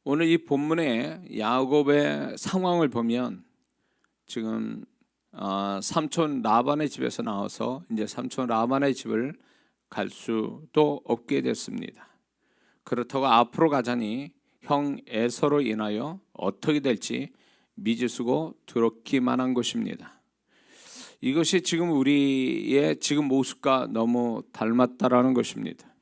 오늘 이 본문의 야곱의 상황을 보면 지금 삼촌 라반의 집에서 나와서 이제 삼촌 라반의 집을 갈 수도 없게 됐습니다. 그렇다고 앞으로 가자니 형 에서로 인하여 어떻게 될지 미지수고 두렵기만 한 것입니다. 이것이 지금 우리의 지금 모습과 너무 닮았다라는 것입니다.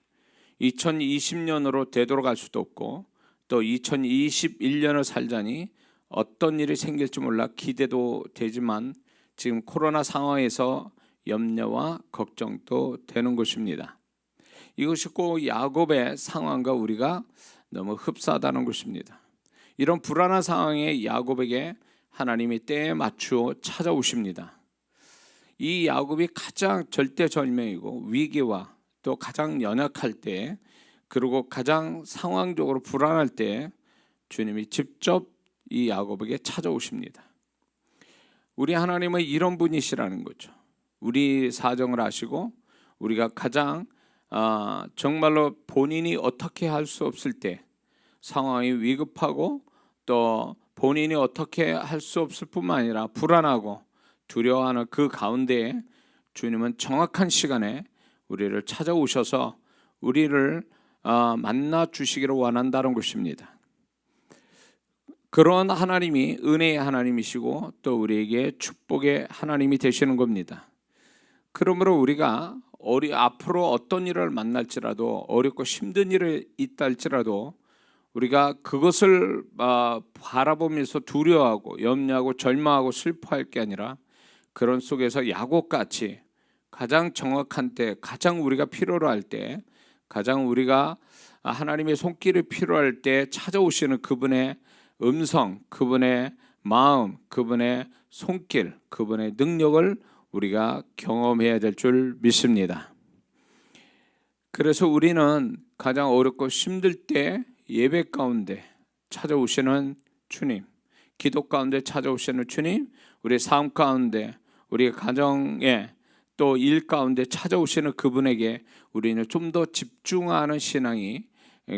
2020년으로 되돌아갈 수도 없고 또 2021년을 살자니 어떤 일이 생길지 몰라 기대도 되지만 지금 코로나 상황에서 염려와 걱정도 되는 것입니다. 이것이 꼭 야곱의 상황과 우리가 너무 흡사하다는 것입니다. 이런 불안한 상황에 야곱에게 하나님이 때에 맞추어 찾아오십니다. 이 야곱이 가장 절대절명이고 위기와 또 가장 연약할 때, 그리고 가장 상황적으로 불안할 때 주님이 직접 이 야곱에게 찾아오십니다. 우리 하나님은 이런 분이시라는 거죠. 우리 사정을 아시고 우리가 가장 정말로 본인이 어떻게 할 수 없을 때, 상황이 위급하고 또 본인이 어떻게 할 수 없을 뿐만 아니라 불안하고 두려워하는 그 가운데에 주님은 정확한 시간에 우리를 찾아오셔서 우리를 만나 주시기를 원한다는 것입니다. 그런 하나님이 은혜의 하나님이시고 또 우리에게 축복의 하나님이 되시는 겁니다. 그러므로 우리가 앞으로 어떤 일을 만날지라도, 어렵고 힘든 일이 있다 할지라도 우리가 그것을 바라보면서 두려워하고 염려하고 절망하고 슬퍼할 게 아니라, 그런 속에서 야곱같이 가장 정확한 때, 가장 우리가 필요로 할 때, 가장 우리가 하나님의 손길이 필요할 때 찾아오시는 그분의 음성, 그분의 마음, 그분의 손길, 그분의 능력을 우리가 경험해야 될 줄 믿습니다. 그래서 우리는 가장 어렵고 힘들 때 예배 가운데 찾아오시는 주님, 기도 가운데 찾아오시는 주님, 우리 삶 가운데, 우리 가정에 또 일 가운데 찾아오시는 그분에게 우리는 좀 더 집중하는 신앙이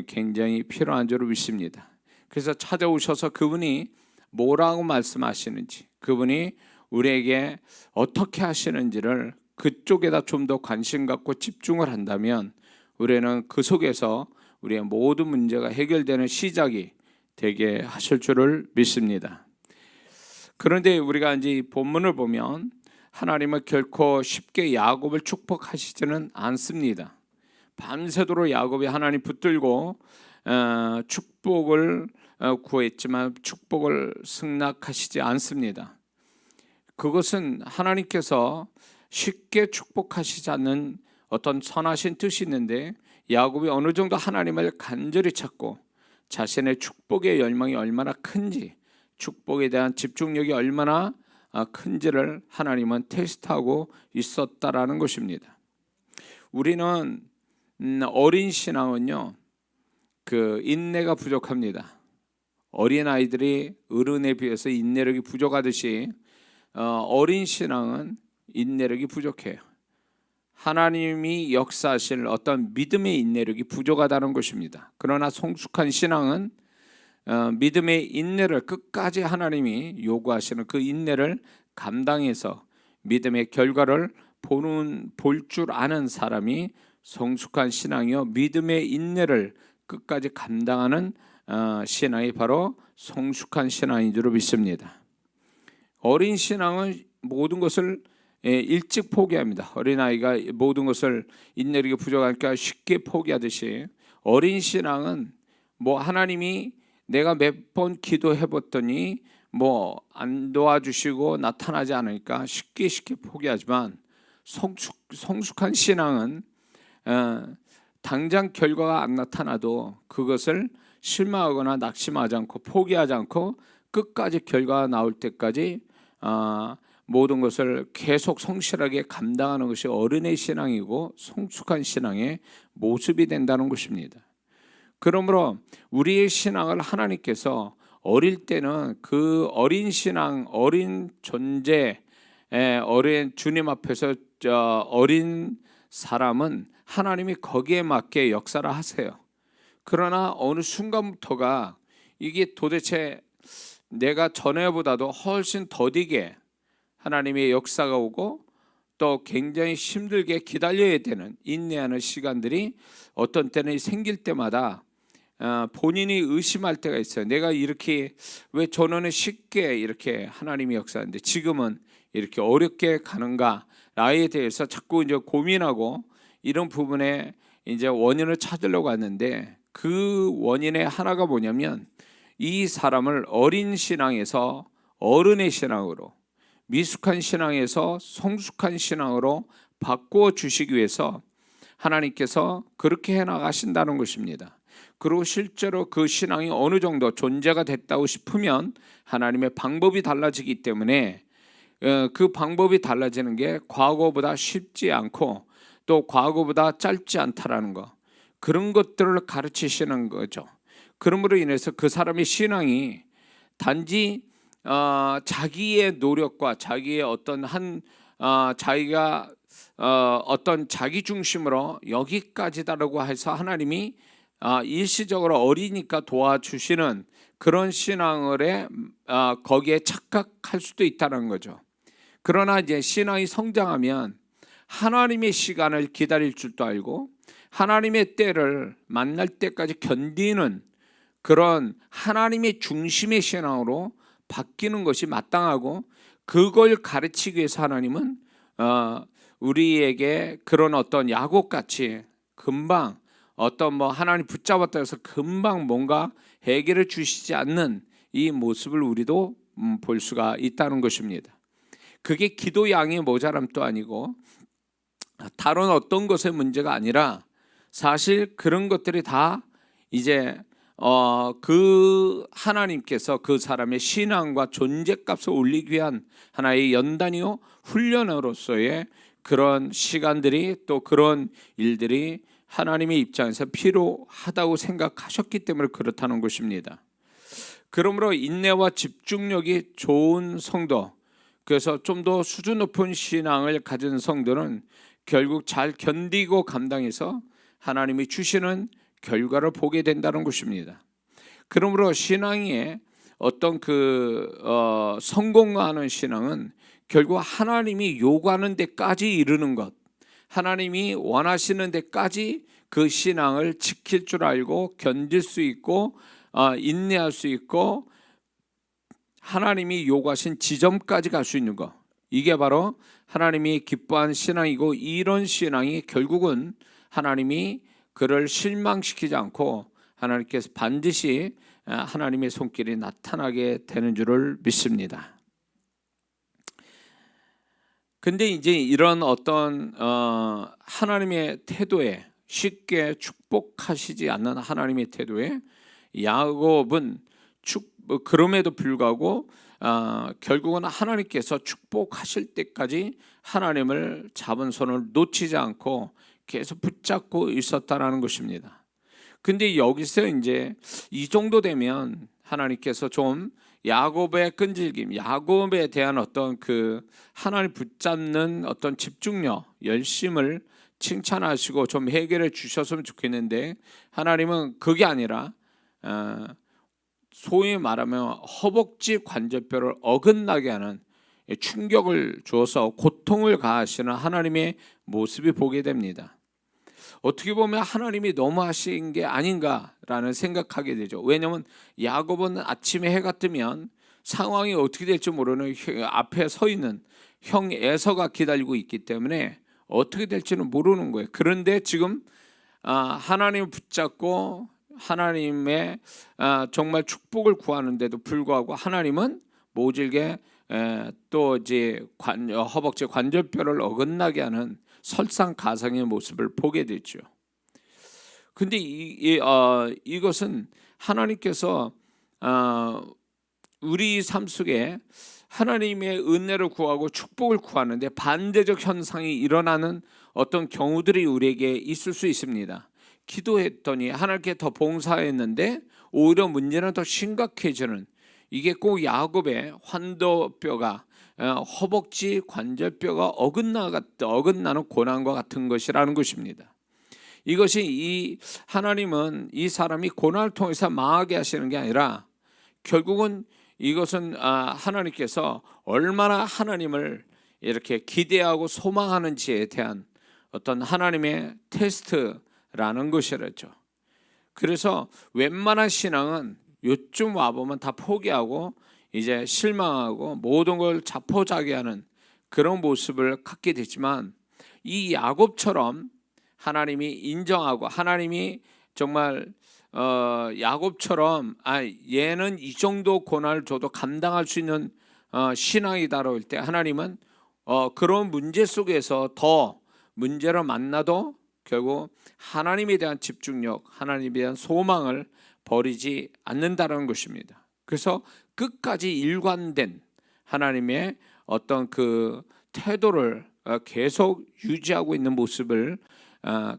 굉장히 필요한 줄 믿습니다. 그래서 찾아오셔서 그분이 뭐라고 말씀하시는지, 그분이 우리에게 어떻게 하시는지를 그쪽에다 좀 더 관심 갖고 집중을 한다면 우리는 그 속에서 우리의 모든 문제가 해결되는 시작이 되게 하실 줄을 믿습니다. 그런데 우리가 이제 이 본문을 보면 하나님은 결코 쉽게 야곱을 축복하시지는 않습니다. 밤새도록 야곱이 하나님 붙들고 축복을 구했지만 축복을 승낙하시지 않습니다. 그것은 하나님께서 쉽게 축복하시지 않는 어떤 선하신 뜻이 있는데, 야곱이 어느 정도 하나님을 간절히 찾고 자신의 축복의 열망이 얼마나 큰지, 축복에 대한 집중력이 얼마나 큰지를 하나님은 테스트하고 있었다라는 것입니다. 우리는 어린 신앙은요, 그 인내가 부족합니다. 어린 아이들이 어른에 비해서 인내력이 부족하듯이 어린 신앙은 인내력이 부족해요. 하나님이 역사하실 어떤 믿음의 인내력이 부족하다는 것입니다. 그러나 성숙한 신앙은 믿음의 인내를 끝까지 하나님이 요구하시는 그 인내를 감당해서 믿음의 결과를 볼 줄 아는 사람이 성숙한 신앙이요, 믿음의 인내를 끝까지 감당하는 신앙이 바로 성숙한 신앙인 줄 믿습니다. 어린 신앙은 모든 것을 일찍 포기합니다. 어린아이가 모든 것을 인내력이 부족하니까 쉽게 포기하듯이, 어린 신앙은 하나님이 내가 몇 번 기도해 봤더니 안 도와주시고 나타나지 않으니까 쉽게 포기하지만, 성숙한 신앙은 당장 결과가 안 나타나도 그것을 실망하거나 낙심하지 않고 포기하지 않고 끝까지 결과가 나올 때까지 모든 것을 계속 성실하게 감당하는 것이 어른의 신앙이고 성숙한 신앙의 모습이 된다는 것입니다. 그러므로 우리의 신앙을 하나님께서 어릴 때는 그 어린 신앙, 어린 존재, 어린 주님 앞에서 어린 사람은 하나님이 거기에 맞게 역사를 하세요. 그러나 어느 순간부터가 이게 도대체 내가 전에보다도 훨씬 더디게 하나님의 역사가 오고 또 굉장히 힘들게 기다려야 되는 인내하는 시간들이 어떤 때는 생길 때마다 본인이 의심할 때가 있어요. 내가 이렇게 왜 전에는 쉽게 이렇게 하나님의 역사인데 지금은 이렇게 어렵게 가는가에 대해서 자꾸 이제 고민하고 이런 부분에 이제 원인을 찾으려고 하는데, 그 원인의 하나가 뭐냐면 이 사람을 어린 신앙에서 어른의 신앙으로, 미숙한 신앙에서 성숙한 신앙으로 바꾸어 주시기 위해서 하나님께서 그렇게 해나가신다는 것입니다. 그리고 실제로 그 신앙이 어느 정도 존재가 됐다고 싶으면 하나님의 방법이 달라지기 때문에 그 방법이 달라지는 게 과거보다 쉽지 않고 또 과거보다 짧지 않다라는 거, 그런 것들을 가르치시는 거죠. 그러므로 인해서 그 사람의 신앙이 단지 자기의 노력과 자기의 어떤 자기가 어떤 자기 중심으로 여기까지다라고 해서 하나님이 일시적으로 어리니까 도와주시는 그런 신앙을 거기에 착각할 수도 있다는 거죠. 그러나 이제 신앙이 성장하면 하나님의 시간을 기다릴 줄도 알고 하나님의 때를 만날 때까지 견디는 그런 하나님의 중심의 신앙으로 바뀌는 것이 마땅하고, 그걸 가르치기 위해서 하나님은 우리에게 그런 어떤 야곱같이 금방 어떤 하나님 붙잡았다 해서 금방 뭔가 해결해 주시지 않는 이 모습을 우리도 볼 수가 있다는 것입니다. 그게 기도 양의 모자람도 아니고 다른 어떤 것의 문제가 아니라 사실 그런 것들이 다 이제 그 하나님께서 그 사람의 신앙과 존재값을 올리기 위한 하나의 연단이요 훈련으로서의 그런 시간들이, 또 그런 일들이 하나님의 입장에서 필요하다고 생각하셨기 때문에 그렇다는 것입니다. 그러므로 인내와 집중력이 좋은 성도, 그래서 좀 더 수준 높은 신앙을 가진 성도는 결국 잘 견디고 감당해서 하나님이 주시는 결과를 보게 된다는 것입니다. 그러므로 신앙의 어떤 성공하는 신앙은 결국 하나님이 요구하는 데까지 이르는 것, 하나님이 원하시는 데까지 그 신앙을 지킬 줄 알고 견딜 수 있고 인내할 수 있고 하나님이 요구하신 지점까지 갈 수 있는 것, 이게 바로 하나님이 기뻐한 신앙이고, 이런 신앙이 결국은 하나님이 그를 실망시키지 않고 하나님께서 반드시 하나님의 손길이 나타나게 되는 줄을 믿습니다. 근데 이제 이런 어떤 하나님의 태도에, 쉽게 축복하시지 않는 하나님의 태도에 야곱은 그럼에도 불구하고 결국은 하나님께서 축복하실 때까지 하나님을 잡은 손을 놓치지 않고 계속 붙잡고 있었다라는 것입니다. 근데 여기서 이제 이 정도 되면 하나님께서 좀 야곱의 끈질김, 야곱에 대한 어떤 그 하나님 붙잡는 어떤 집중력, 열심을 칭찬하시고 좀 해결해 주셨으면 좋겠는데, 하나님은 그게 아니라 소위 말하면 허벅지 관절뼈를 어긋나게 하는 충격을 주어서 고통을 가하시는 하나님의 모습이 보게 됩니다. 어떻게 보면 하나님이 너무하신 게 아닌가라는 생각하게 되죠. 왜냐하면 야곱은 아침에 해가 뜨면 상황이 어떻게 될지 모르는 앞에 서 있는 형 에서가 기다리고 있기 때문에 어떻게 될지는 모르는 거예요. 그런데 지금 하나님을 붙잡고 하나님의 정말 축복을 구하는데도 불구하고 하나님은 모질게 또 이제 허벅지 관절뼈를 어긋나게 하는 설상가상의 모습을 보게 되죠. 근데 이것은 하나님께서 우리 삶 속에 하나님의 은혜를 구하고 축복을 구하는데 반대적 현상이 일어나는 어떤 경우들이 우리에게 있을 수 있습니다. 기도했더니 하나님께 더 봉사했는데 오히려 문제는 더 심각해지는, 이게 꼭 야곱의 환도뼈가 허벅지 관절뼈가 어긋나는 고난과 같은 것이라는 것입니다. 이것이 하나님은 이 사람이 고난을 통해서 망하게 하시는 게 아니라 결국은 이것은 하나님께서 얼마나 하나님을 이렇게 기대하고 소망하는지에 대한 어떤 하나님의 테스트라는 것이랬죠. 그래서 웬만한 신앙은 요쯤 와보면 다 포기하고 이제 실망하고 모든 걸 자포자기하는 그런 모습을 갖게 되지만, 이 야곱처럼 하나님이 인정하고 하나님이 정말 야곱처럼 얘는 이 정도 고난을 줘도 감당할 수 있는 신앙이다라고 할 때, 하나님은 그런 문제 속에서 더 문제를 만나도 결국 하나님에 대한 집중력, 하나님에 대한 소망을 버리지 않는다는 것입니다. 그래서 끝까지 일관된 하나님의 어떤 그 태도를 계속 유지하고 있는 모습을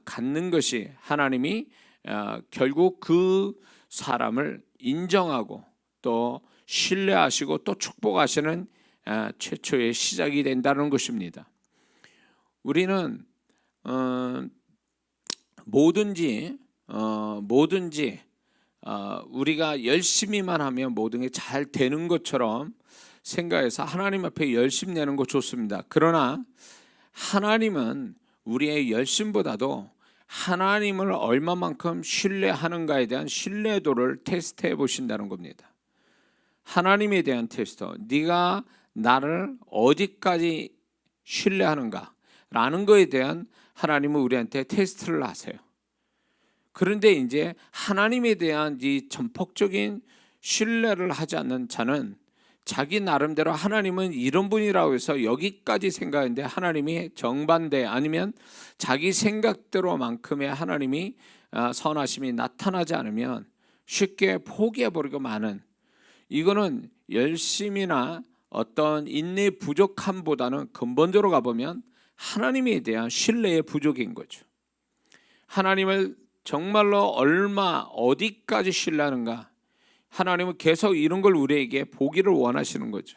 갖는 것이 하나님이 결국 그 사람을 인정하고 또 신뢰하시고 또 축복하시는 최초의 시작이 된다는 것입니다. 우리는 뭐든지 우리가 열심히만 하면 모든 게 잘 되는 것처럼 생각해서 하나님 앞에 열심 내는 거 좋습니다. 그러나 하나님은 우리의 열심보다도 하나님을 얼마만큼 신뢰하는가에 대한 신뢰도를 테스트해 보신다는 겁니다. 하나님에 대한 테스트, 네가 나를 어디까지 신뢰하는가 라는 거에 대한 하나님은 우리한테 테스트를 하세요. 그런데 이제 하나님에 대한 이 전폭적인 신뢰를 하지 않는 자는 자기 나름대로 하나님은 이런 분이라고 해서 여기까지 생각하는데 하나님이 정반대, 아니면 자기 생각대로만큼의 하나님이 선하심이 나타나지 않으면 쉽게 포기해버리고 마는, 이거는 열심이나 어떤 인내 부족함보다는 근본적으로 가보면 하나님에 대한 신뢰의 부족인 거죠. 하나님을 정말로 어디까지 신뢰하는가, 하나님은 계속 이런 걸 우리에게 보기를 원하시는 거죠.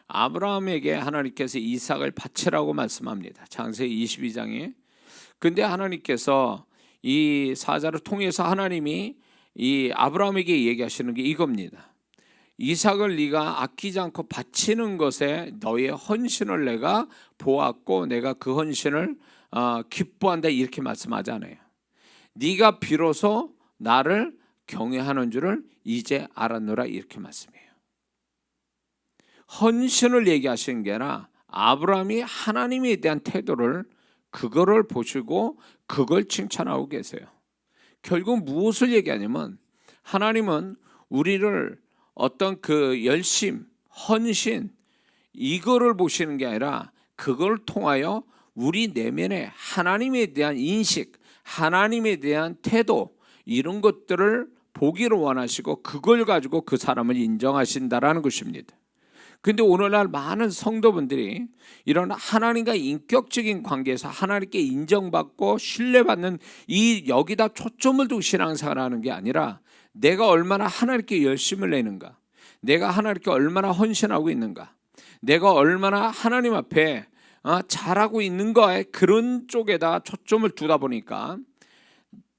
아브라함에게 하나님께서 이삭을 바치라고 말씀합니다. 창세기 22장에. 근데 하나님께서 이 사자를 통해서 하나님이 이 아브라함에게 얘기하시는 게 이겁니다. 이삭을 네가 아끼지 않고 바치는 것에 너의 헌신을 내가 보았고 내가 그 헌신을 기뻐한다, 이렇게 말씀하잖아요. 네가 비로소 나를 경외하는 줄을 이제 알았노라, 이렇게 말씀해요. 헌신을 얘기하시는 게 아니라 아브라함이 하나님에 대한 태도를, 그거를 보시고 그걸 칭찬하고 계세요. 결국 무엇을 얘기하냐면 하나님은 우리를 어떤 그 열심, 헌신, 이거를 보시는 게 아니라 그걸 통하여 우리 내면에 하나님에 대한 인식, 하나님에 대한 태도, 이런 것들을 보기를 원하시고 그걸 가지고 그 사람을 인정하신다라는 것입니다. 근데 오늘날 많은 성도분들이 이런 하나님과 인격적인 관계에서 하나님께 인정받고 신뢰받는 이 여기다 초점을 두고 신앙생활하는 게 아니라 내가 얼마나 하나님께 열심을 내는가, 내가 하나님께 얼마나 헌신하고 있는가, 내가 얼마나 하나님 앞에 잘하고 있는가에 그런 쪽에다 초점을 두다 보니까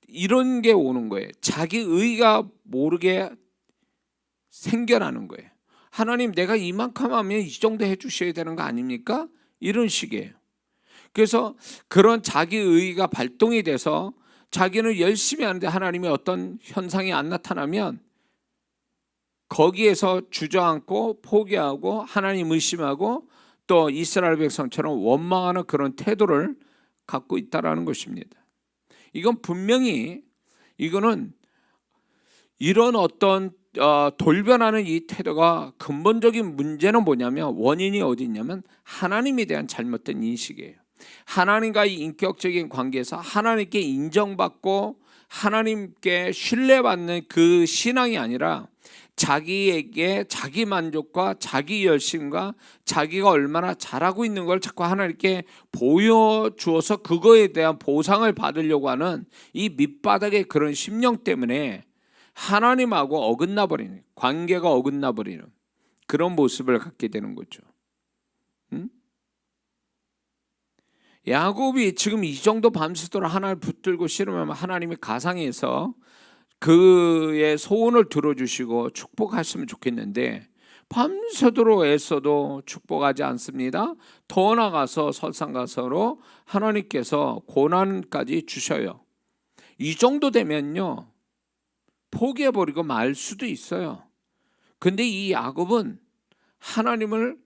이런 게 오는 거예요. 자기 의가 모르게 생겨나는 거예요. 하나님, 내가 이만큼 하면 이 정도 해주셔야 되는 거 아닙니까? 이런 식이에요. 그래서 그런 자기 의가 발동이 돼서 자기는 열심히 하는데 하나님의 어떤 현상이 안 나타나면 거기에서 주저앉고 포기하고 하나님 의심하고 또 이스라엘 백성처럼 원망하는 그런 태도를 갖고 있다라는 것입니다. 이건 분명히 이거는 이런 어떤 돌변하는 이 태도가 근본적인 문제는 뭐냐면, 원인이 어디 있냐면 하나님에 대한 잘못된 인식이에요. 하나님과의 인격적인 관계에서 하나님께 인정받고 하나님께 신뢰받는 그 신앙이 아니라 자기에게 자기 만족과 자기 열심과 자기가 얼마나 잘하고 있는 걸 자꾸 하나님께 보여주어서 그거에 대한 보상을 받으려고 하는 이 밑바닥의 그런 심령 때문에 하나님하고 어긋나버리는, 관계가 어긋나버리는 그런 모습을 갖게 되는 거죠. 야곱이 지금 이 정도 밤새도록 하나님을 붙들고 씨름하면 하나님이 가상에서 그의 소원을 들어주시고 축복하시면 좋겠는데 밤새도록 애써도 축복하지 않습니다. 더 나아가서 설상가서로 하나님께서 고난까지 주셔요. 이 정도 되면요 포기해버리고 말 수도 있어요. 근데 이 야곱은 하나님을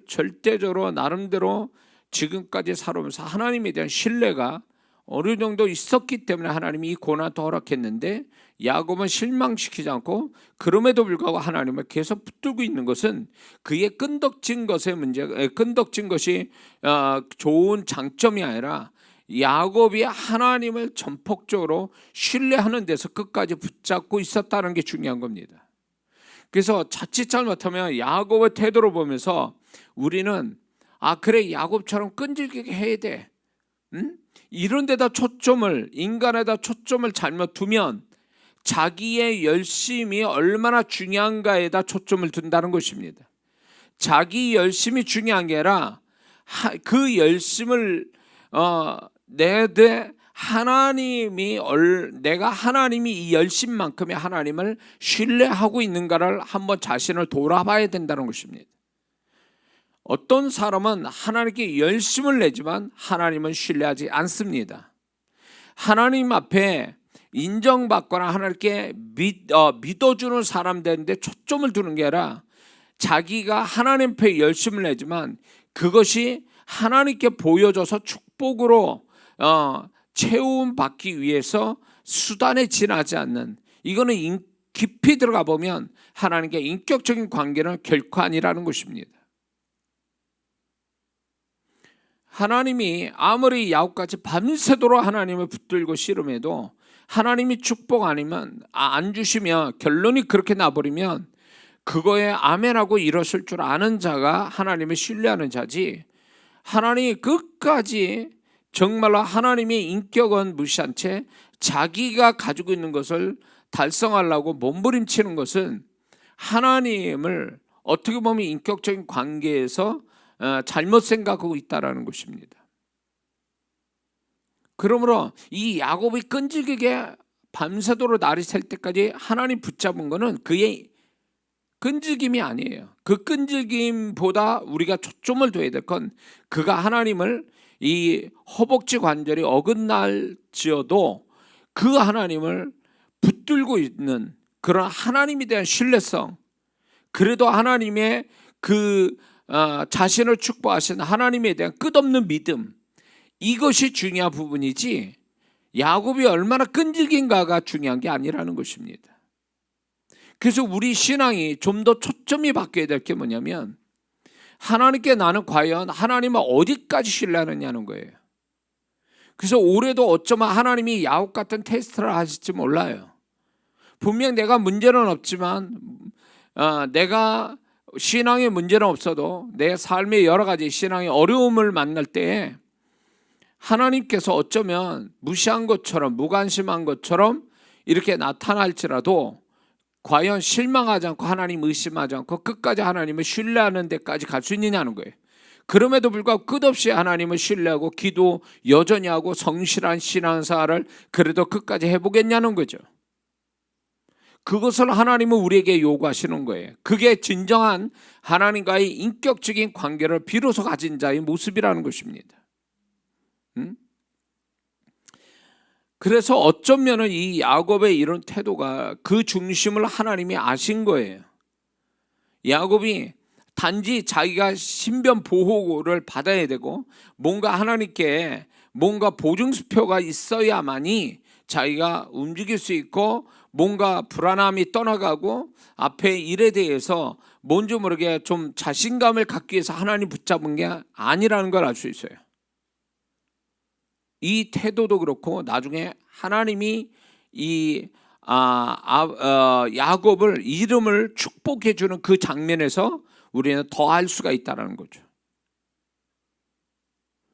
절대적으로 나름대로 지금까지 살아오면서 하나님에 대한 신뢰가 어느 정도 있었기 때문에 하나님이 이 고난도 허락했는데 야곱은 실망시키지 않고 그럼에도 불구하고 하나님을 계속 붙들고 있는 것은 그의 끈덕진 것의 문제, 끈덕진 것이 좋은 장점이 아니라 야곱이 하나님을 전폭적으로 신뢰하는 데서 끝까지 붙잡고 있었다는 게 중요한 겁니다. 그래서 자칫 잘못하면 야곱의 태도를 보면서 우리는 그래 야곱처럼 끈질기게 해야 돼, 이런 데다 초점을, 인간에다 초점을 잘못 두면 자기의 열심이 얼마나 중요한가에다 초점을 둔다는 것입니다. 자기 열심이 중요한 게 아니라 그 열심을 내가 하나님이 이 열심만큼의 하나님을 신뢰하고 있는가를 한번 자신을 돌아봐야 된다는 것입니다. 어떤 사람은 하나님께 열심을 내지만 하나님은 신뢰하지 않습니다. 하나님 앞에 인정받거나 하나님께 믿어주는 사람 되는데 초점을 두는 게 아니라 자기가 하나님 앞에 열심을 내지만 그것이 하나님께 보여져서 축복으로 채움받기 위해서 수단에 지나지 않는, 이거는 깊이 들어가 보면 하나님께 인격적인 관계는 결코 아니라는 것입니다. 하나님이 아무리 야곱같이 밤새도록 하나님을 붙들고 씨름해도 하나님이 축복 아니면 안 주시면 결론이 그렇게 나버리면 그거에 아멘하고 일었을 줄 아는 자가 하나님을 신뢰하는 자지, 하나님이 끝까지 정말로 하나님의 인격은 무시한 채 자기가 가지고 있는 것을 달성하려고 몸부림치는 것은 하나님을 어떻게 보면 인격적인 관계에서 잘못 생각하고 있다는 것입니다. 그러므로 이 야곱이 끈질기게 밤새도록 날이 샐 때까지 하나님 붙잡은 것은 그의 끈질김이 아니에요. 그 끈질김보다 우리가 초점을 둬야 될 건 그가 하나님을 이 허벅지 관절이 어긋날지어도 그 하나님을 붙들고 있는 그런 하나님에 대한 신뢰성, 그래도 하나님의 자신을 축복하신 하나님에 대한 끝없는 믿음, 이것이 중요한 부분이지 야곱이 얼마나 끈질긴가가 중요한 게 아니라는 것입니다. 그래서 우리 신앙이 좀 더 초점이 바뀌어야 될 게 뭐냐면 하나님께 나는 과연 하나님을 어디까지 신뢰하느냐는 거예요. 그래서 올해도 어쩌면 하나님이 야곱 같은 테스트를 하실지 몰라요. 분명 내가 문제는 없지만 내가 신앙에 문제는 없어도 내 삶의 여러 가지 신앙의 어려움을 만날 때에 하나님께서 어쩌면 무시한 것처럼 무관심한 것처럼 이렇게 나타날지라도 과연 실망하지 않고 하나님 의심하지 않고 끝까지 하나님을 신뢰하는 데까지 갈 수 있느냐는 거예요. 그럼에도 불구하고 끝없이 하나님을 신뢰하고 기도 여전히 하고 성실한 신앙생활을 그래도 끝까지 해보겠냐는 거죠. 그것을 하나님은 우리에게 요구하시는 거예요. 그게 진정한 하나님과의 인격적인 관계를 비로소 가진 자의 모습이라는 것입니다. 그래서 어쩌면 이 야곱의 이런 태도가 그 중심을 하나님이 아신 거예요. 야곱이 단지 자기가 신변 보호를 받아야 되고 뭔가 하나님께 뭔가 보증수표가 있어야만이 자기가 움직일 수 있고 뭔가 불안함이 떠나가고 앞에 일에 대해서 뭔지 모르게 좀 자신감을 갖기 위해서 하나님 붙잡은 게 아니라는 걸 알 수 있어요. 이 태도도 그렇고 나중에 하나님이 이 야곱을 이름을 축복해 주는 그 장면에서 우리는 더 알 수가 있다는 거죠.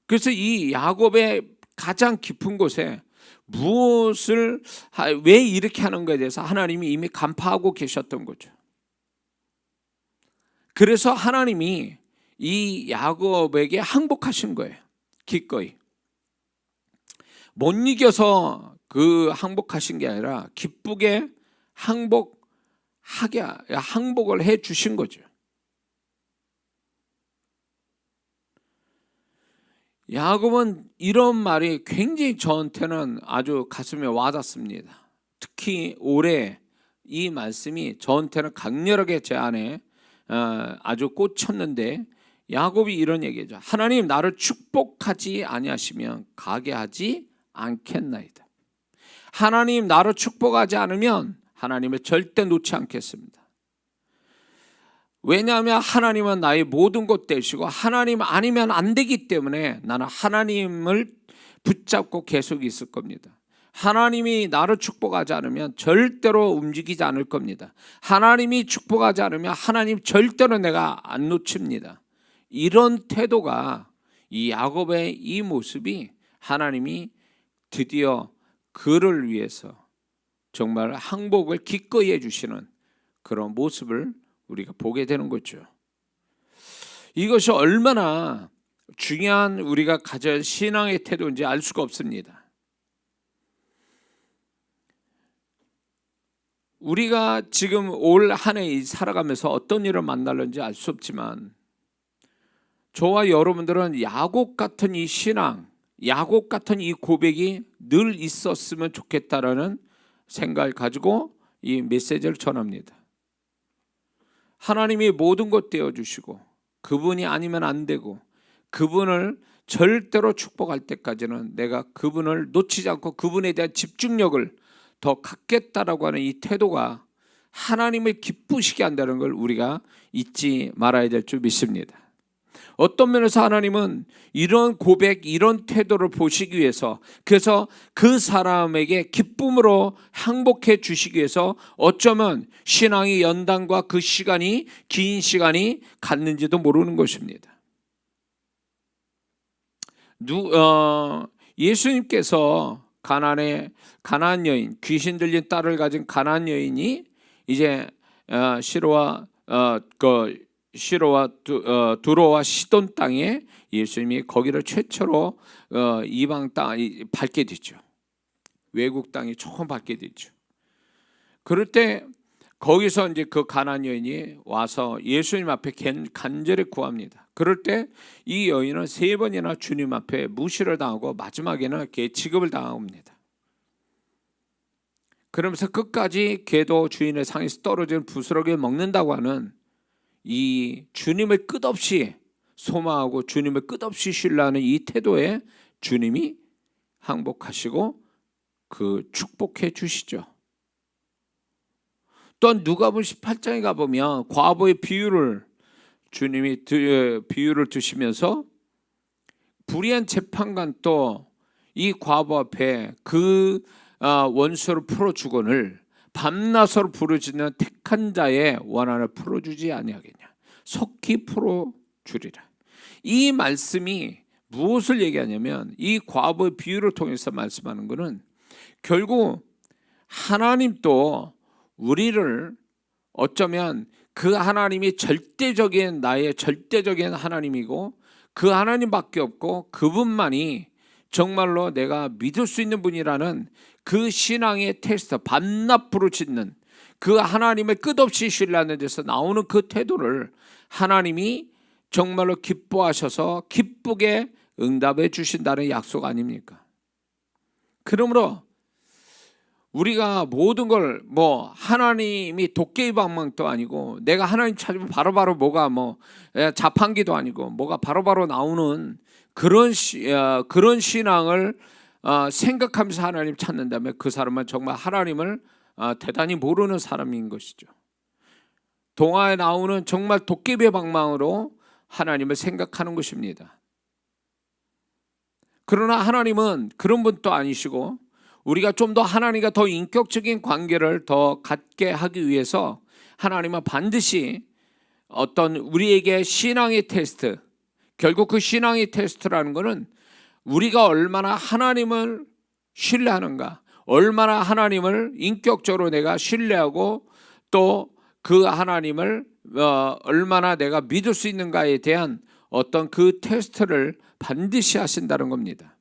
그래서 이 야곱의 가장 깊은 곳에 무엇을 왜 이렇게 하는 것에 대해서 하나님이 이미 간파하고 계셨던 거죠. 그래서 하나님이 이 야곱에게 항복하신 거예요. 기꺼이 못 이겨서 항복하신 게 아니라 기쁘게 항복을 해 주신 거죠. 야곱은 이런 말이 굉장히 저한테는 아주 가슴에 와닿습니다. 특히 올해 이 말씀이 저한테는 강렬하게 제 안에 아주 꽂혔는데, 야곱이 이런 얘기죠. 하나님, 나를 축복하지 아니하시면 가게 하지 않겠나이다. 하나님, 나를 축복하지 않으면 하나님을 절대 놓지 않겠습니다. 왜냐하면 하나님은 나의 모든 것 되시고 하나님 아니면 안 되기 때문에 나는 하나님을 붙잡고 계속 있을 겁니다. 하나님이 나를 축복하지 않으면 절대로 움직이지 않을 겁니다. 하나님이 축복하지 않으면 하나님 절대로 내가 안 놓칩니다. 이런 태도가, 이 야곱의 이 모습이 하나님이 드디어 그를 위해서 정말 항복을 기꺼이 해주시는 그런 모습을 우리가 보게 되는 거죠. 이것이 얼마나 중요한 우리가 가져야 할 신앙의 태도인지 알 수가 없습니다. 우리가 지금 올 한 해 살아가면서 어떤 일을 만날는지 알 수 없지만, 저와 여러분들은 야곱 같은 이 신앙, 야곱 같은 이 고백이 늘 있었으면 좋겠다라는 생각을 가지고 이 메시지를 전합니다. 하나님이 모든 것 되어주시고 그분이 아니면 안 되고 그분을 절대로 축복할 때까지는 내가 그분을 놓치지 않고 그분에 대한 집중력을 더 갖겠다라고 하는 이 태도가 하나님을 기쁘시게 한다는 걸 우리가 잊지 말아야 될 줄 믿습니다. 어떤 면에서 하나님은 이런 고백, 이런 태도를 보시기 위해서, 그래서 그 사람에게 기쁨으로 항복해 주시기 위해서 어쩌면 신앙의 연단과 그 시간이, 긴 시간이 갔는지도 모르는 것입니다. 예수님께서 가나안 여인, 귀신 들린 딸을 가진 가나안 여인이 이제 시로와 두로와 시돈 땅에 예수님이 거기를 최초로 이방 땅 밟게 되죠. 외국 땅이 처음 밟게 되죠. 그럴 때 거기서 이제 그 가나안 여인이 와서 예수님 앞에 간절히 구합니다. 그럴 때 이 여인은 3번이나 주님 앞에 무시를 당하고 마지막에는 취급을 당합니다. 그러면서 끝까지 걔도 주인의 상에서 떨어진 부스러기를 먹는다고 하는 이 주님을 끝없이 소망하고 주님을 끝없이 신뢰하는 이 태도에 주님이 항복하시고 그 축복해 주시죠. 또한 누가복음 18장에 가보면 과부의 비유를 주님이 비유를 드시면서 불의한 재판관 또 이 과부 앞에 그 원수를 풀어주거늘 밤낮으로 부르짖는 택한 자의 원한을 풀어주지 아니하겠냐, 속히 풀어주리라. 이 말씀이 무엇을 얘기하냐면, 이 과부의 비유를 통해서 말씀하는 것은 결국 하나님도 우리를 어쩌면 그 하나님이 나의 절대적인 하나님이고 그 하나님밖에 없고 그분만이 정말로 내가 믿을 수 있는 분이라는 그 신앙의 테스트, 밤낮 부르짖는 그 하나님을 끝없이 신뢰하는 데서 나오는 그 태도를 하나님이 정말로 기뻐하셔서 기쁘게 응답해 주신다는 약속 아닙니까? 그러므로 우리가 모든 걸 하나님이 도깨비 방망도 아니고 내가 하나님 찾으면 바로바로 뭐가 자판기도 아니고 뭐가 바로바로 나오는 그런 신앙을 생각하면서 하나님 찾는다면 그 사람은 정말 하나님을 대단히 모르는 사람인 것이죠. 동화에 나오는 정말 도깨비의 방망으로 하나님을 생각하는 것입니다. 그러나 하나님은 그런 분도 아니시고, 우리가 좀 더 하나님과 더 인격적인 관계를 더 갖게 하기 위해서 하나님은 반드시 어떤 우리에게 신앙의 테스트, 결국 그 신앙의 테스트라는 것은 우리가 얼마나 하나님을 신뢰하는가, 얼마나 하나님을 인격적으로 내가 신뢰하고 또 그 하나님을 얼마나 내가 믿을 수 있는가에 대한 어떤 그 테스트를 반드시 하신다는 겁니다.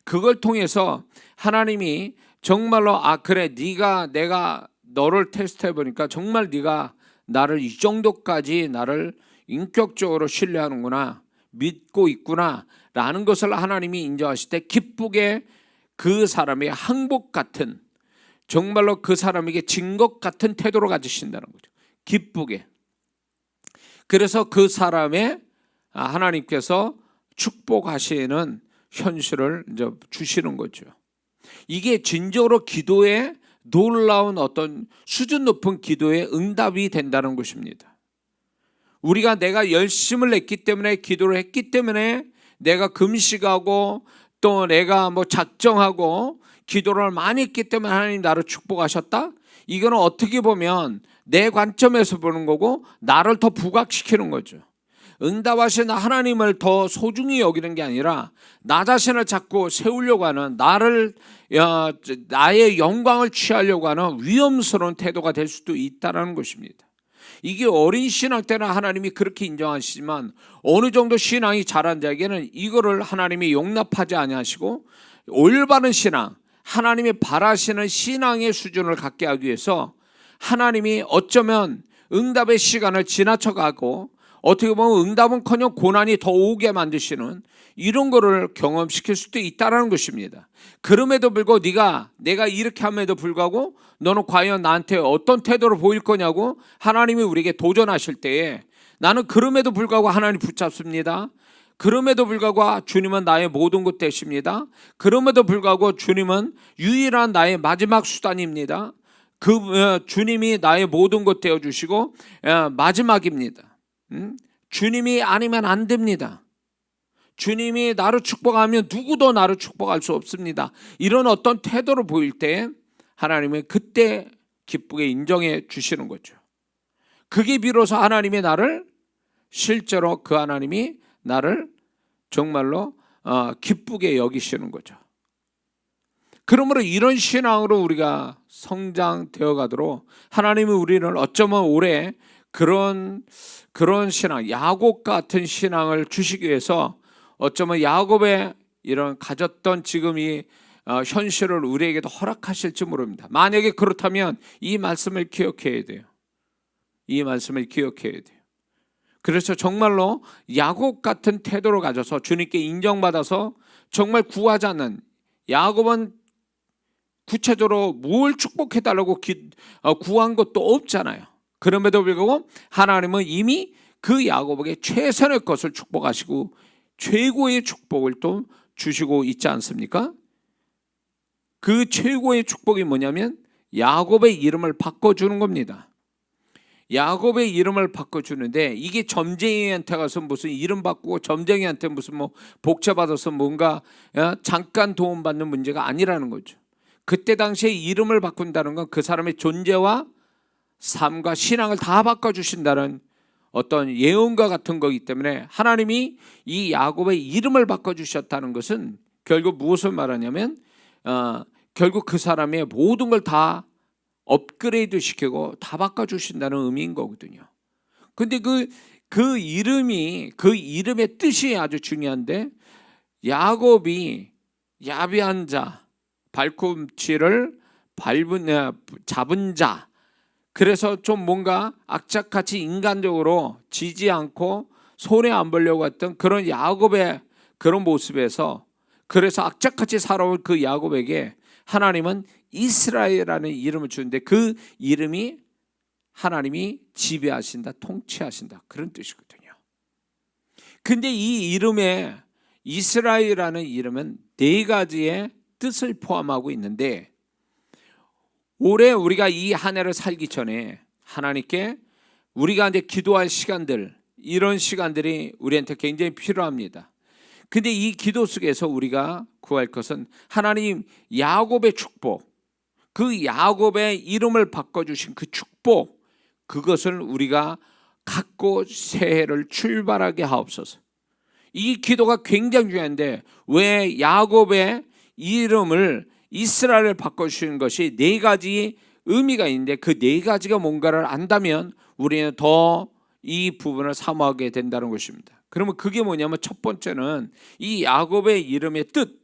그걸 통해서 하나님이 정말로 그래, 내가 너를 테스트해 보니까 정말 네가 나를 이 정도까지 나를 인격적으로 신뢰하는구나, 믿고 있구나 라는 것을 하나님이 인정하실 때 기쁘게 그 사람의 항복 같은, 정말로 그 사람에게 진 것 같은 태도로 가지신다는 거죠. 기쁘게. 그래서 그 사람의 하나님께서 축복하시는 현실을 이제 주시는 거죠. 이게 진정으로 기도의 놀라운 어떤 수준 높은 기도의 응답이 된다는 것입니다. 우리가 내가 열심을 냈기 때문에, 기도를 했기 때문에, 내가 금식하고 또 내가 작정하고 기도를 많이 했기 때문에 하나님 나를 축복하셨다? 이거는 어떻게 보면 내 관점에서 보는 거고 나를 더 부각시키는 거죠. 응답하신 하나님을 더 소중히 여기는 게 아니라 나 자신을 자꾸 세우려고 하는, 나의 영광을 취하려고 하는 위험스러운 태도가 될 수도 있다는 것입니다. 이게 어린 신앙 때는 하나님이 그렇게 인정하시지만 어느 정도 신앙이 자란 자에게는 이거를 하나님이 용납하지 아니하시고, 올바른 신앙, 하나님이 바라시는 신앙의 수준을 갖게 하기 위해서 하나님이 어쩌면 응답의 시간을 지나쳐가고 어떻게 보면 응답은커녕 고난이 더 오게 만드시는 이런 거를 경험시킬 수도 있다는 것입니다. 그럼에도 불구하고 내가 이렇게 함에도 불구하고 너는 과연 나한테 어떤 태도를 보일 거냐고 하나님이 우리에게 도전하실 때에 나는 그럼에도 불구하고 하나님 붙잡습니다. 그럼에도 불구하고 주님은 나의 모든 것 되십니다. 그럼에도 불구하고 주님은 유일한 나의 마지막 수단입니다. 주님이 나의 모든 것 되어주시고 마지막입니다. 주님이 아니면 안 됩니다. 주님이 나를 축복하면 누구도 나를 축복할 수 없습니다. 이런 어떤 태도를 보일 때 하나님은 그때 기쁘게 인정해 주시는 거죠. 그게 비로소 하나님이 나를, 실제로 그 하나님이 나를 정말로 기쁘게 여기시는 거죠. 그러므로 이런 신앙으로 우리가 성장되어 가도록 하나님이 우리를 어쩌면 올해 그런 신앙, 야곱 같은 신앙을 주시기 위해서 어쩌면 야곱의 이런 가졌던 지금 이 현실을 우리에게도 허락하실지 모릅니다. 만약에 그렇다면 이 말씀을 기억해야 돼요. 이 말씀을 기억해야 돼요. 그래서 정말로 야곱 같은 태도를 가져서 주님께 인정받아서 정말 구하지 않는, 야곱은 구체적으로 뭘 축복해달라고 구한 것도 없잖아요. 그럼에도 불구하고 하나님은 이미 그 야곱에게 최선의 것을 축복하시고 최고의 축복을 또 주시고 있지 않습니까? 그 최고의 축복이 뭐냐면 야곱의 이름을 바꿔주는 겁니다. 야곱의 이름을 바꿔주는데, 이게 점쟁이한테 가서 무슨 이름 바꾸고 점쟁이한테 무슨 복잡받아서 뭔가 잠깐 도움받는 문제가 아니라는 거죠. 그때 당시에 이름을 바꾼다는 건 그 사람의 존재와 삶과 신앙을 다 바꿔주신다는 어떤 예언과 같은 거기 때문에 하나님이 이 야곱의 이름을 바꿔주셨다는 것은 결국 무엇을 말하냐면 결국 그 사람의 모든 걸 다 업그레이드 시키고 다 바꿔주신다는 의미인 거거든요. 근데 그 이름의 뜻이 아주 중요한데, 야곱이 야비한 자, 발꿈치를 잡은 자, 그래서 좀 뭔가 악착같이 인간적으로 지지 않고 손해 안 보려고 했던 그런 야곱의 그런 모습에서, 그래서 악착같이 살아온 그 야곱에게 하나님은 이스라엘이라는 이름을 주는데, 그 이름이 하나님이 지배하신다, 통치하신다, 그런 뜻이거든요. 근데 이 이름에, 이스라엘이라는 이름은 네 가지의 뜻을 포함하고 있는데, 올해 우리가 이 한 해를 살기 전에 하나님께 우리가 이제 기도할 시간들, 이런 시간들이 우리한테 굉장히 필요합니다. 근데 이 기도 속에서 우리가 구할 것은 하나님 야곱의 축복, 그 야곱의 이름을 바꿔주신 그 축복, 그것을 우리가 갖고 새해를 출발하게 하옵소서. 이 기도가 굉장히 중요한데, 왜 야곱의 이름을 이스라엘을 바꿔주신 것이 네 가지 의미가 있는데, 그 네 가지가 뭔가를 안다면 우리는 더 이 부분을 사모하게 된다는 것입니다. 그러면 그게 뭐냐면, 첫 번째는 이 야곱의 이름의 뜻,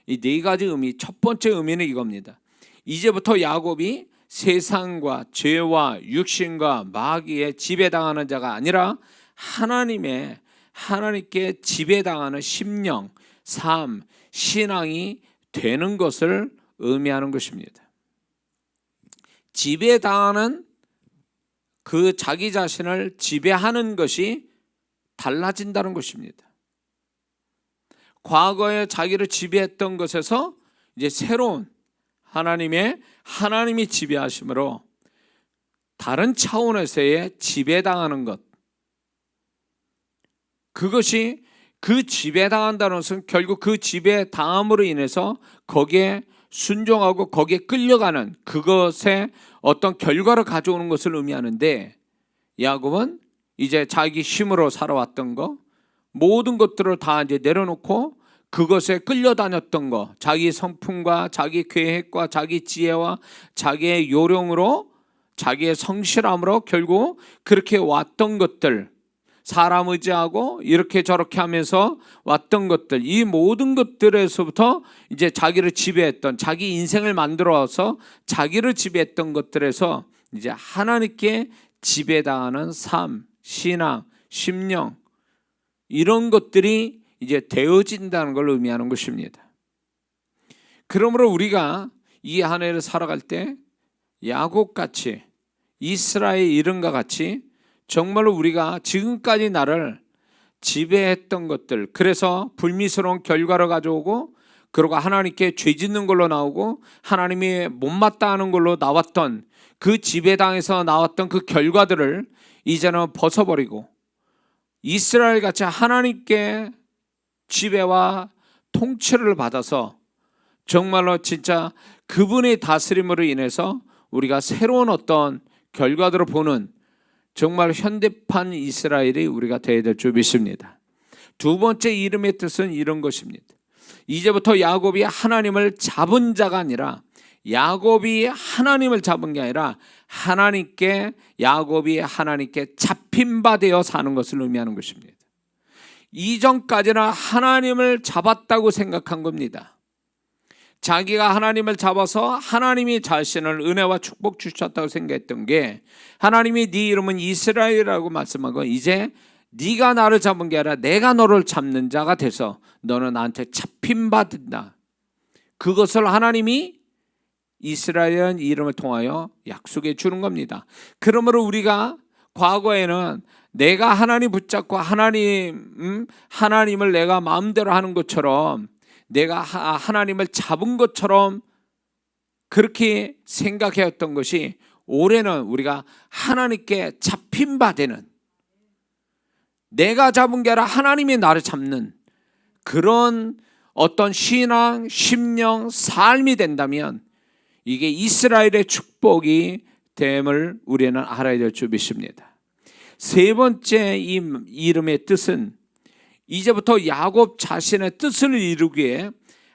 이 네 가지 의미, 첫 번째 의미는 이겁니다. 이제부터 야곱이 세상과 죄와 육신과 마귀의 지배당하는 자가 아니라 하나님께 지배당하는 심령, 삶, 신앙이 되는 것을 의미하는 것입니다. 지배당하는 그 자기 자신을 지배하는 것이 달라진다는 것입니다. 과거에 자기를 지배했던 것에서 이제 새로운 하나님이 지배하심으로 다른 차원에서의 지배당하는 것, 그것이 그 지배당한다는 것은 결국 그 지배당함으로 인해서 거기에 순종하고 거기에 끌려가는 그것의 어떤 결과를 가져오는 것을 의미하는데, 야곱은 이제 자기 힘으로 살아왔던 거, 모든 것들을 다 이제 내려놓고 그것에 끌려다녔던 거, 자기 성품과 자기 계획과 자기 지혜와 자기의 요령으로, 자기의 성실함으로 결국 그렇게 왔던 것들, 사람 의지하고 이렇게 저렇게 하면서 왔던 것들, 이 모든 것들에서부터 이제 자기를 지배했던, 자기 인생을 만들어서 자기를 지배했던 것들에서 이제 하나님께 지배당하는 삶, 신앙, 심령, 이런 것들이 이제 되어진다는 걸 의미하는 것입니다. 그러므로 우리가 이 한 해를 살아갈 때 야곱같이, 이스라엘 이름과 같이 정말로 우리가 지금까지 나를 지배했던 것들, 그래서 불미스러운 결과를 가져오고 그러고 하나님께 죄 짓는 걸로 나오고 하나님이 못마땅하는 걸로 나왔던 그 지배당에서 나왔던 그 결과들을 이제는 벗어버리고 이스라엘 같이 하나님께 지배와 통치를 받아서 정말로 진짜 그분의 다스림으로 인해서 우리가 새로운 어떤 결과들을 보는 정말 현대판 이스라엘이 우리가 되어야 될 줄 믿습니다. 두 번째 이름의 뜻은 이런 것입니다. 이제부터 야곱이 하나님을 잡은 자가 아니라, 야곱이 하나님을 잡은 게 아니라 야곱이 하나님께 잡힌 바 되어 사는 것을 의미하는 것입니다. 이전까지는 하나님을 잡았다고 생각한 겁니다. 자기가 하나님을 잡아서 하나님이 자신을 은혜와 축복 주셨다고 생각했던 게, 하나님이 네 이름은 이스라엘이라고 말씀한 건 이제 네가 나를 잡은 게 아니라 내가 너를 잡는 자가 돼서 너는 나한테 잡힌 바 된다. 그것을 하나님이 이스라엘이라는 이름을 통하여 약속해 주는 겁니다. 그러므로 우리가 과거에는 내가 하나님 붙잡고 하나님을 내가 마음대로 하는 것처럼, 내가 하나님을 잡은 것처럼 그렇게 생각해왔던 것이, 올해는 우리가 하나님께 잡힌 바 되는, 내가 잡은 게 아니라 하나님이 나를 잡는 그런 어떤 신앙, 심령, 삶이 된다면 이게 이스라엘의 축복이 됨을 우리는 알아야 될 줄 믿습니다. 세 번째 이 이름의 뜻은, 이제부터 야곱 자신의 뜻을 이루기 위해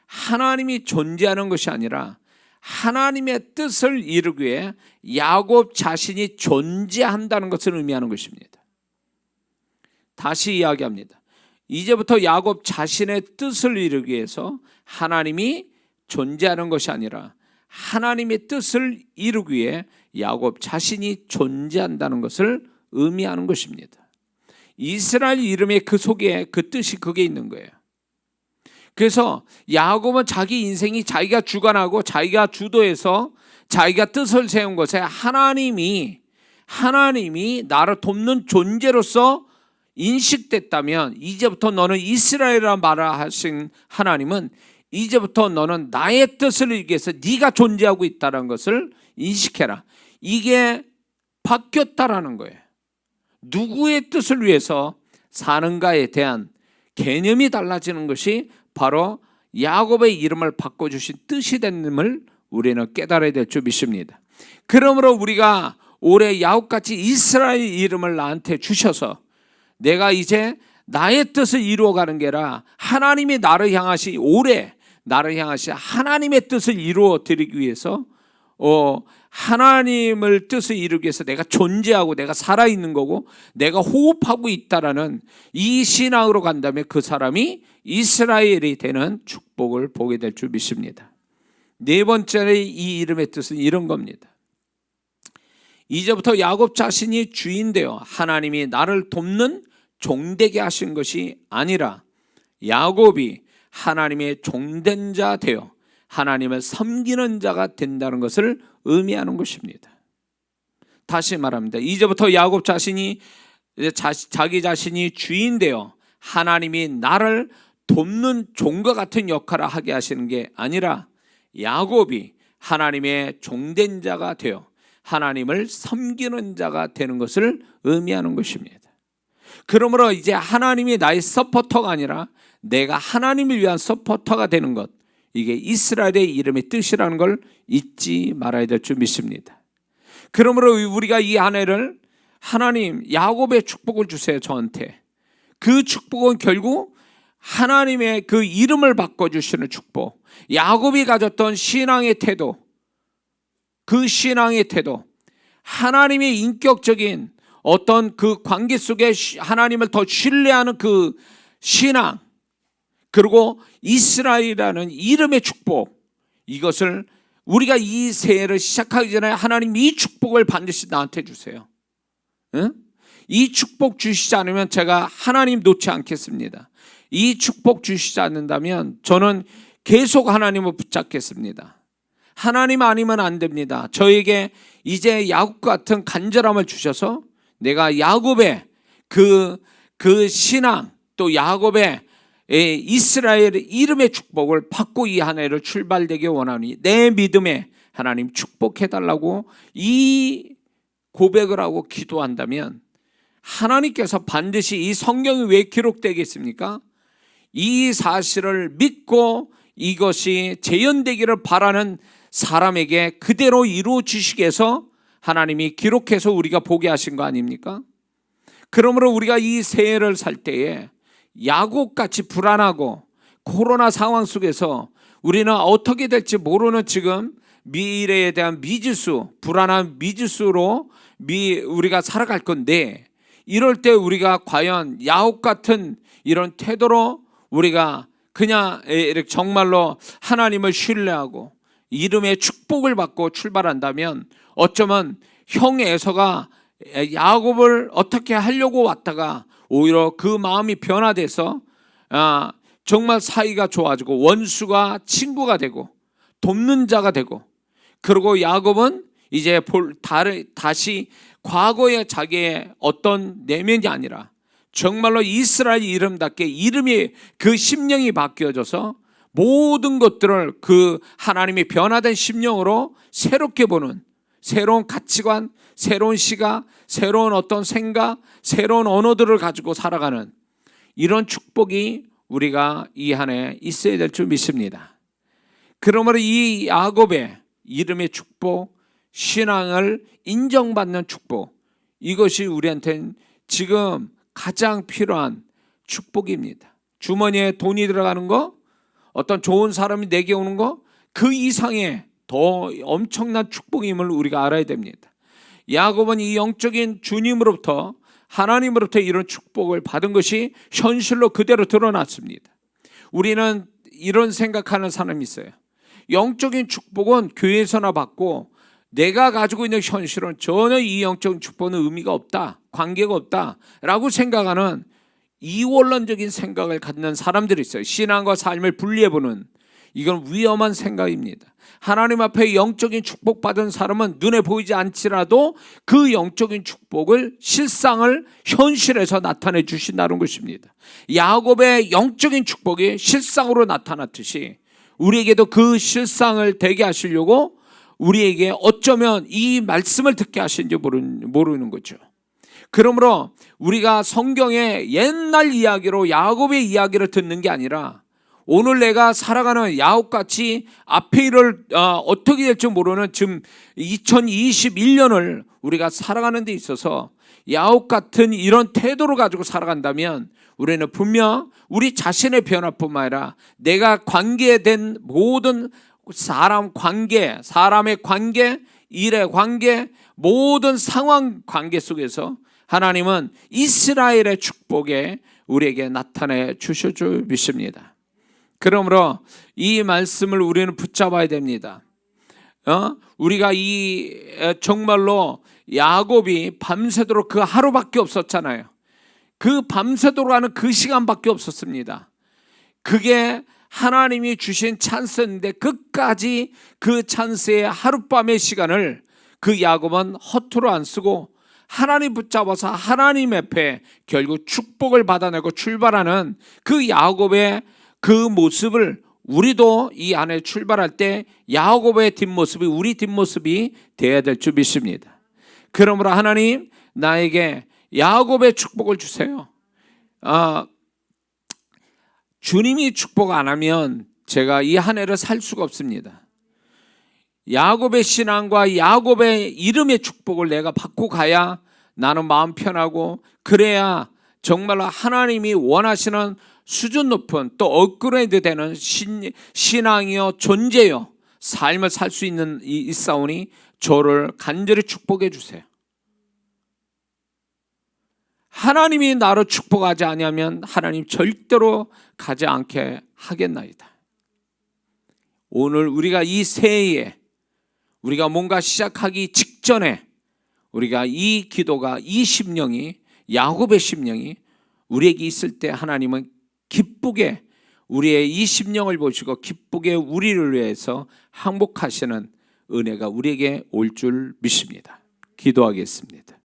하나님이 존재하는 것이 아니라 하나님의 뜻을 이루기 위해 야곱 자신이 존재한다는 것을 의미하는 것입니다. 다시 이야기합니다. 이제부터 야곱 자신의 뜻을 이루기 위해서 하나님이 존재하는 것이 아니라 하나님의 뜻을 이루기 위해 야곱 자신이 존재한다는 것을 의미하는 것입니다. 이스라엘 이름의 그 속에 그 뜻이 그게 있는 거예요. 그래서 야곱은 자기 인생이 자기가 주관하고 자기가 주도해서 자기가 뜻을 세운 것에 하나님이 나를 돕는 존재로서 인식됐다면, 이제부터 너는 이스라엘이라 말을 하신 하나님은 이제부터 너는 나의 뜻을 이루기 위해서 네가 존재하고 있다는 것을 인식해라. 이게 바뀌었다라는 거예요. 누구의 뜻을 위해서 사는가에 대한 개념이 달라지는 것이 바로 야곱의 이름을 바꿔주신 뜻이 됨을 우리는 깨달아야 될 줄 믿습니다. 그러므로 우리가 올해 야곱같이 이스라엘 이름을 나한테 주셔서 내가 이제 나의 뜻을 이루어가는 게 아니라 하나님이 나를 향하시, 올해 나를 향하시 하나님의 뜻을 이루어 드리기 위해서 하나님을 뜻을 이루기 위해서 내가 존재하고 내가 살아있는 거고 내가 호흡하고 있다라는 이 신앙으로 간다면 그 사람이 이스라엘이 되는 축복을 보게 될 줄 믿습니다. 네 번째로 이 이름의 뜻은 이런 겁니다. 이제부터 야곱 자신이 주인 되어 하나님이 나를 돕는 종되게 하신 것이 아니라 야곱이 하나님의 종된 자 되어 하나님을 섬기는 자가 된다는 것을 의미하는 것입니다. 다시 말합니다. 이제부터 야곱 자신이 자기 자신이 주인 되어 하나님이 나를 돕는 종과 같은 역할을 하게 하시는 게 아니라 야곱이 하나님의 종된 자가 되어 하나님을 섬기는 자가 되는 것을 의미하는 것입니다. 그러므로 이제 하나님이 나의 서포터가 아니라 내가 하나님을 위한 서포터가 되는 것, 이게 이스라엘의 이름의 뜻이라는 걸 잊지 말아야 될 줄 믿습니다. 그러므로 우리가 이 한 해를 하나님 야곱의 축복을 주세요 저한테. 그 축복은 결국 하나님의 그 이름을 바꿔주시는 축복, 야곱이 가졌던 신앙의 태도, 그 신앙의 태도, 하나님의 인격적인 어떤 그 관계 속에 하나님을 더 신뢰하는 그 신앙, 그리고 이스라엘이라는 이름의 축복, 이것을 우리가 이 새해를 시작하기 전에 하나님 이 축복을 반드시 나한테 주세요. 응? 이 축복 주시지 않으면 제가 하나님 놓지 않겠습니다. 이 축복 주시지 않는다면 저는 계속 하나님을 붙잡겠습니다. 하나님 아니면 안 됩니다. 저에게 이제 야곱 같은 간절함을 주셔서 내가 야곱의 그 신앙, 또 야곱의 이스라엘의 이름의 축복을 받고 이 한 해를 출발되게 원하니 내 믿음에 하나님 축복해달라고 이 고백을 하고 기도한다면 하나님께서 반드시 이 성경이 왜 기록되겠습니까? 이 사실을 믿고 이것이 재현되기를 바라는 사람에게 그대로 이루어 주시기 위해서 하나님이 기록해서 우리가 보게 하신 거 아닙니까? 그러므로 우리가 이 새해를 살 때에 야곱같이 불안하고 코로나 상황 속에서 우리는 어떻게 될지 모르는 지금 미래에 대한 미지수, 불안한 미지수로 우리가 살아갈 건데, 이럴 때 우리가 과연 야곱 같은 이런 태도로 우리가 그냥 이렇게 정말로 하나님을 신뢰하고 이름의 축복을 받고 출발한다면 어쩌면 형 에서가 야곱을 어떻게 하려고 왔다가 오히려 그 마음이 변화돼서 정말 사이가 좋아지고 원수가 친구가 되고 돕는 자가 되고, 그리고 야곱은 이제 다시 과거의 자기의 어떤 내면이 아니라 정말로 이스라엘 이름답게 이름이 그 심령이 바뀌어져서 모든 것들을 그 하나님이 변화된 심령으로 새롭게 보는 새로운 가치관, 새로운 시각, 새로운 어떤 생각, 새로운 언어들을 가지고 살아가는 이런 축복이 우리가 이 한 해 있어야 될 줄 믿습니다. 그러므로 이 야곱의 이름의 축복, 신앙을 인정받는 축복, 이것이 우리한테는 지금 가장 필요한 축복입니다. 주머니에 돈이 들어가는 거, 어떤 좋은 사람이 내게 오는 거, 그 이상의 더 엄청난 축복임을 우리가 알아야 됩니다. 야곱은 이 영적인 주님으로부터, 하나님으로부터 이런 축복을 받은 것이 현실로 그대로 드러났습니다. 우리는 이런 생각하는 사람이 있어요. 영적인 축복은 교회에서나 받고 내가 가지고 있는 현실은 전혀 이 영적인 축복은 의미가 없다, 관계가 없다 라고 생각하는 이원론적인 생각을 갖는 사람들이 있어요. 신앙과 삶을 분리해보는, 이건 위험한 생각입니다. 하나님 앞에 영적인 축복받은 사람은 눈에 보이지 않지라도 그 영적인 축복을, 실상을 현실에서 나타내 주신다는 것입니다. 야곱의 영적인 축복이 실상으로 나타났듯이 우리에게도 그 실상을 되게 하시려고 우리에게 어쩌면 이 말씀을 듣게 하신지 모르는 거죠. 그러므로 우리가 성경의 옛날 이야기로 야곱의 이야기를 듣는 게 아니라 오늘 내가 살아가는 야곱같이 앞의 일을 어떻게 될지 모르는 지금 2021년을 우리가 살아가는 데 있어서 야곱 같은 이런 태도를 가지고 살아간다면 우리는 분명 우리 자신의 변화뿐만 아니라 내가 관계된 모든 사람의 관계, 일의 관계, 모든 상황 관계 속에서 하나님은 이스라엘의 축복에 우리에게 나타내 주실 줄 믿습니다. 그러므로 이 말씀을 우리는 붙잡아야 됩니다. 우리가 정말로 야곱이 밤새도록 그 하루밖에 없었잖아요. 그 밤새도록 하는 그 시간밖에 없었습니다. 그게 하나님이 주신 찬스인데 끝까지 그 찬스의 하룻밤의 시간을 그 야곱은 허투루 안 쓰고 하나님 붙잡아서 하나님 앞에 결국 축복을 받아내고 출발하는 그 야곱의 그 모습을 우리도 이 안에 출발할 때 야곱의 뒷모습이 우리 뒷모습이 되어야 될 줄 믿습니다. 그러므로 하나님 나에게 야곱의 축복을 주세요. 주님이 축복 안 하면 제가 이 한 해를 살 수가 없습니다. 야곱의 신앙과 야곱의 이름의 축복을 내가 받고 가야 나는 마음 편하고, 그래야 정말로 하나님이 원하시는 수준 높은 또 업그레이드 되는 신앙이요 존재요 삶을 살 수 있는 이 싸우니 저를 간절히 축복해 주세요. 하나님이 나를 축복하지 아니하면 하나님 절대로 가지 않게 하겠나이다. 오늘 우리가 이 새해에 우리가 뭔가 시작하기 직전에 우리가 이 기도가 이 심령이 야곱의 심령이 우리에게 있을 때 하나님은 기쁘게 우리의 이 심령을 보시고 기쁘게 우리를 위해서 항복하시는 은혜가 우리에게 올 줄 믿습니다. 기도하겠습니다.